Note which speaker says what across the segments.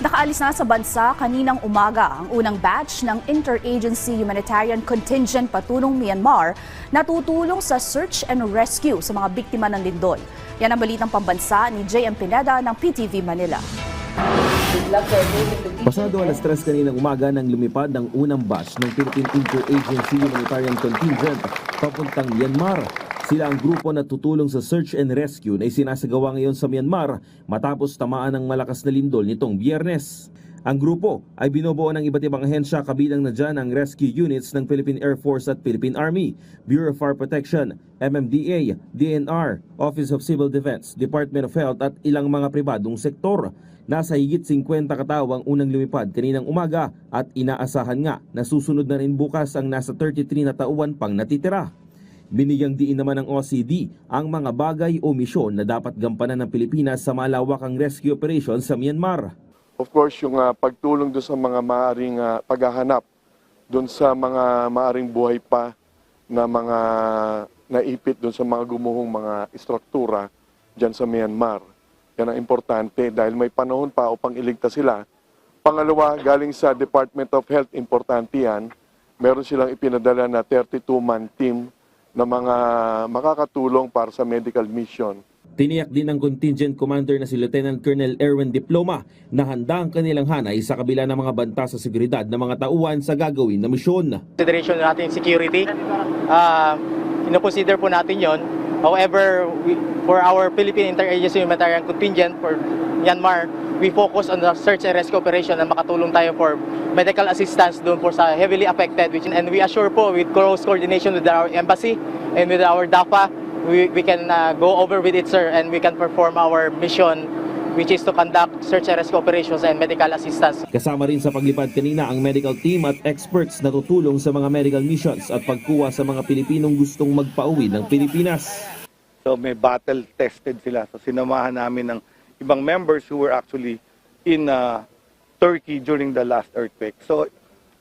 Speaker 1: Nakaalis na sa bansa kaninang umaga ang unang batch ng Interagency Humanitarian Contingent patulong Myanmar na tutulong sa search and rescue sa mga biktima ng lindol. Yan ang balitang pambansa ni JM Pineda ng PTV Manila.
Speaker 2: Pasado alas 3 kaninang umaga nang lumipad ang unang batch ng Philippine Interagency Humanitarian Contingent papuntang Myanmar. Sila ang grupo na tutulong sa search and rescue na isinasagawa ngayon sa Myanmar matapos tamaan ng malakas na lindol nitong Biyernes. Ang grupo ay binubuo ng iba't ibang ahensya, kabilang na dyan ang rescue units ng Philippine Air Force at Philippine Army, Bureau of Fire Protection, MMDA, DNR, Office of Civil Defense, Department of Health at ilang mga pribadong sektor. Nasa higit 50 katao ang unang lumipad kaninang umaga at inaasahan nga na susunod na rin bukas ang nasa 33 na tauhan pang natitira. Binigyang diin naman ng OCD ang mga bagay o misyon na dapat gampanan ng Pilipinas sa malawakang rescue operation sa Myanmar.
Speaker 3: Of course, yung pagtulong doon sa mga maaring paghahanap doon sa mga maaring buhay pa na mga naipit doon sa mga gumuhong mga istruktura dyan sa Myanmar. Yan ang importante dahil may panahon pa upang iligtas sila. Pangalawa, galing sa Department of Health, importante yan. Meron silang ipinadala na 32-man team na mga makakatulong para sa medical mission.
Speaker 2: Tiniyak din ng contingent commander na si Lieutenant Colonel Erwin Diploma na handa ang kanilang hanay sa kabila ng mga banta sa seguridad ng mga tauhan sa gagawin na misyon.
Speaker 4: Consideration natin security, ino-consider po natin yon. However, for our Philippine Interagency Humanitarian Contingent for Myanmar, we focus on the search and rescue operation na makatulong tayo for medical assistance doon po sa heavily affected. And we assure po with close coordination with our embassy and with our DAFA, we can go over with it, sir, and we can perform our mission, which is to conduct search and rescue operations and medical assistance.
Speaker 2: Kasama rin sa paglipad kanina ang medical team at experts na tutulong sa mga medical missions at pagkuha sa mga Pilipinong gustong magpauwi ng Pilipinas.
Speaker 5: So may battle-tested sila. So sinamahan namin ng ibang members who were actually in Turkey during the last earthquake. So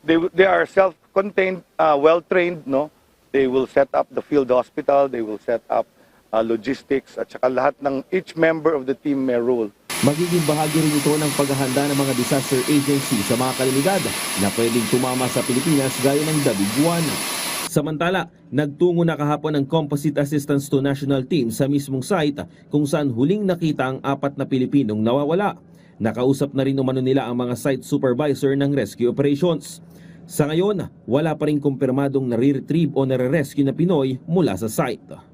Speaker 5: they are self-contained, well-trained, no? They will set up the field hospital, they will set up logistics, at saka lahat ng each member of the team may role.
Speaker 2: Magiging bahagi rin ito ng paghahanda ng mga disaster agency sa mga kalamidad na pwedeng tumama sa Pilipinas gaya ng Dabiguan. Samantala, nagtungo na kahapon ang Composite Assistance to National Team sa mismong site kung saan huling nakita ang 4 na Pilipinong nawawala. Nakausap na rin umano nila ang mga site supervisor ng rescue operations. Sa ngayon, wala pa rin kumpirmadong nare-retrieve o nare-rescue na Pinoy mula sa site.